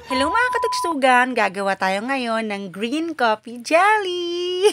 Hello mga katugsugan! Gagawa tayo ngayon ng green coffee jelly!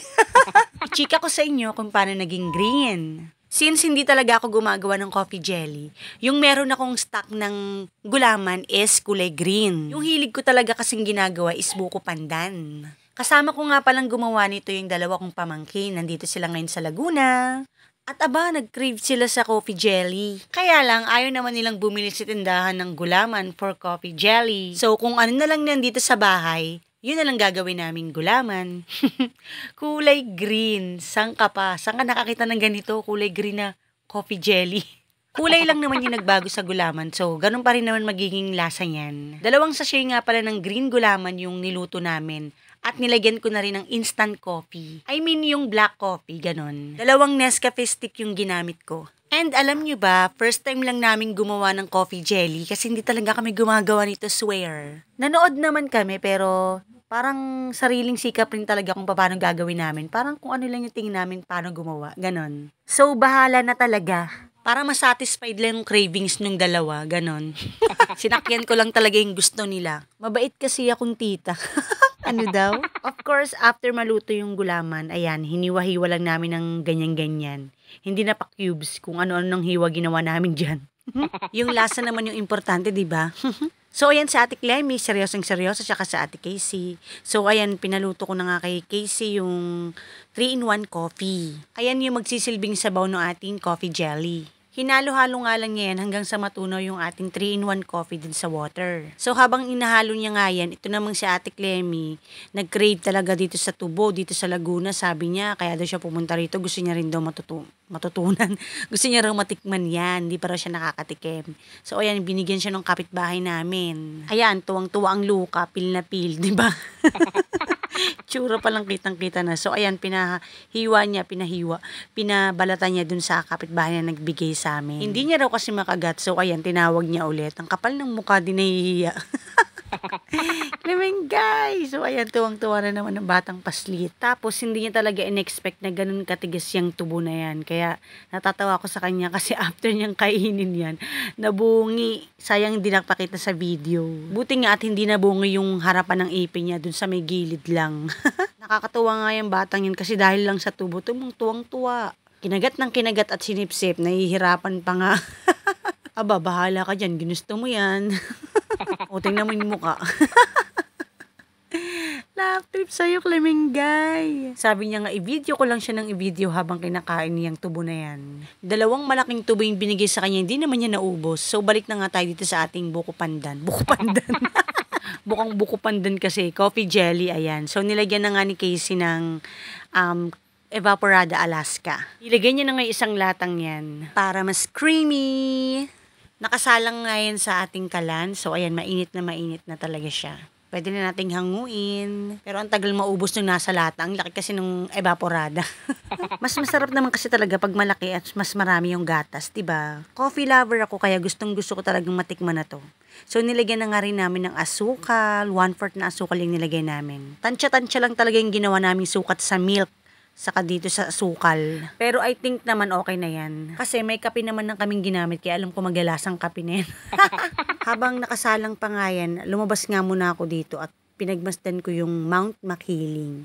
Chika ko sa inyo kung paano naging green. Since hindi talaga ako gumagawa ng coffee jelly, yung meron akong stock ng gulaman is kulay green. Yung hilig ko talaga kasing ginagawa is buko pandan. Kasama ko nga palang gumawa nito yung dalawa kong pamangkin. Nandito sila ngayon sa Laguna. At nag-crave sila sa coffee jelly. Kaya lang, ayaw naman nilang bumili sa tindahan ng gulaman for coffee jelly. So, kung ano na lang nandito sa bahay, yun na lang gagawin naming gulaman. Kulay green. Saan ka pa? Saan ka nakakita ng ganito? Kulay green na coffee jelly. Kulay lang naman yung nagbago sa gulaman. So, ganun pa rin naman magiging lasa niyan. 2 sachet nga pala ng green gulaman yung niluto namin. At nilagyan ko na rin ng instant coffee. I mean yung black coffee, ganon. 2 Nescafe stick yung ginamit ko. And alam nyo ba, first time lang namin gumawa ng coffee jelly kasi hindi talaga kami gumagawa nito, swear. Nanood naman kami pero parang sariling sikap rin talaga kung paano gagawin namin. Parang kung ano lang yung tingin namin paano gumawa, ganon. So, bahala na talaga. Para masatisfied lang yung cravings nung dalawa, ganon. Sinakyan ko lang talaga yung gusto nila. Mabait kasi akong tita. Ano daw? Of course, after maluto yung gulaman, ayan, hiniwa-hiwa lang namin ng ganyan-ganyan. Hindi na pa cubes kung ano-ano ng hiwa ginawa namin dyan. Yung lasa naman yung importante, di ba? So, ayan sa Ate Clemmy, seryosong-seryoso, tsaka sa Ate Casey. So, ayan, pinaluto ko na nga kay Casey yung 3-in-1 coffee. Ayan yung magsisilbing sabaw ng ating coffee jelly. Hinalo-halo nga lang niya yan hanggang sa matunaw yung ating 3-in-1 coffee din sa water. So habang inahalo niya nga yan, ito namang si Ate Clemmy, nag-crave talaga dito sa Tubo, dito sa Laguna, sabi niya, kaya daw siya pumunta rito, gusto niya rin daw matutunan. Gusto niya rin matikman yan, hindi pa raw siya nakakatikim. So ayan, binigyan siya ng kapitbahay namin. Ayan, tuwang-tuwa ang luka, pil na pil, di ba? Tsura pa lang kitang-kita na. So, ayan, pinabalatan niya dun sa kapitbahay na nagbigay sa amin. Hindi niya raw kasi makagat. So, ayan, tinawag niya ulit. Ang kapal ng mukha, din nahihiya. Clement, guys! So, ayan, tuwang-tuwa na naman ng batang paslit. Tapos, hindi niya talaga in-expect na ganun katigas yung tubo na yan. Kaya, natatawa ko sa kanya kasi after niyang kainin yan, nabungi. Sayang hindi nakapakita sa video. Buti nga at hindi nabungi yung harapan ng ipin niya dun sa may gilid lang. Nakakatuwa nga yung batang yun kasi dahil lang sa tubo, tuwang-tuwa. Kinagat ng kinagat at sinipsip, nahihirapan pa nga. Aba, bahala ka dyan, ginusto mo yan. O, tingnan mo yung mukha. Love trip sa'yo, Clemengay. Sabi niya nga, i-video ko lang siya ng i-video habang kinakain niyang tubo na yan. 2 malaking tubo yung binigay sa kanya, hindi naman niya naubos. So, balik na nga tayo dito sa ating buko pandan. Buko pandan. Bukang buko pandan kasi, coffee jelly, ayan. So, nilagyan na nga ni Casey ng Evaporada Alaska. Ilagay niya na nga isang latang yan para mas creamy. Nakasalang nga yan sa ating kalan. So, ayan, mainit na talaga siya. Pwede na nating hanguin. Pero ang tagal maubos nung nasa lata. Ang laki kasi nung evaporada. Mas masarap naman kasi talaga pag malaki at mas marami yung gatas, diba? Coffee lover ako kaya gustong-gusto ko talagang matikman na to. So, nilagyan na nga rin namin ng asukal. 1/4 na asukal yung nilagay namin. Tansya-tansya lang talaga yung ginawa namin sukat sa milk. Saka dito sa asukal. Pero I think naman okay na yan. Kasi may kape naman ng kaming ginamit, kaya alam ko magalasang kape na yan. Habang nakasalang pa nga yan, lumabas nga muna ako dito at pinagmasdan ko yung Mount Makiling.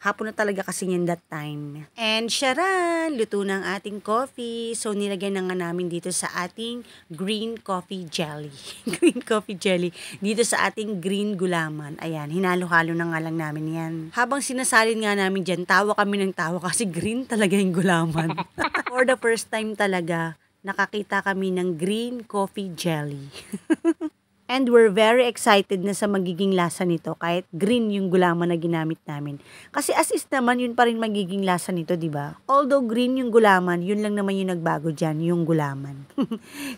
Hapon na talaga kasi yan that time. And sharan! Luto na ang ating coffee. So, nilagyan na nga namin dito sa ating green coffee jelly. Green coffee jelly. Dito sa ating green gulaman. Ayan, hinalo-halo na nga lang namin yan. Habang sinasalin nga namin dyan, tawa kami ng tawa kasi green talaga yung gulaman. For the first time talaga, nakakita kami ng green coffee jelly. And we're very excited na sa magiging lasa nito kahit green yung gulaman na ginamit namin. Kasi as is naman, yun pa rin magiging lasa nito, di ba? Although green yung gulaman, yun lang naman yung nagbago dyan, yung gulaman.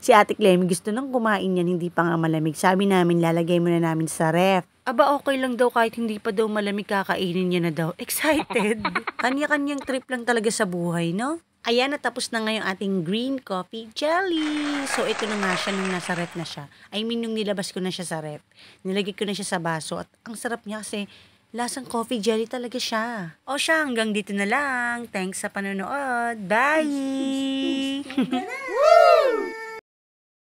Si Ate Clemmy gusto nang kumain yan, hindi pa nga malamig. Sabi namin, lalagay muna namin sa ref. Aba, okay lang daw kahit hindi pa daw malamig, kakainin niya na daw. Excited. Kanya-kanyang trip lang talaga sa buhay, no? Ayan, natapos na nga yung ating green coffee jelly. So, ito na nga siya nung nasa ref na siya. I mean, nung nilabas ko na siya sa ref. Nilagay ko na siya sa baso. At ang sarap niya kasi lasang coffee jelly talaga siya. O siya, hanggang dito na lang. Thanks sa panonood. Bye!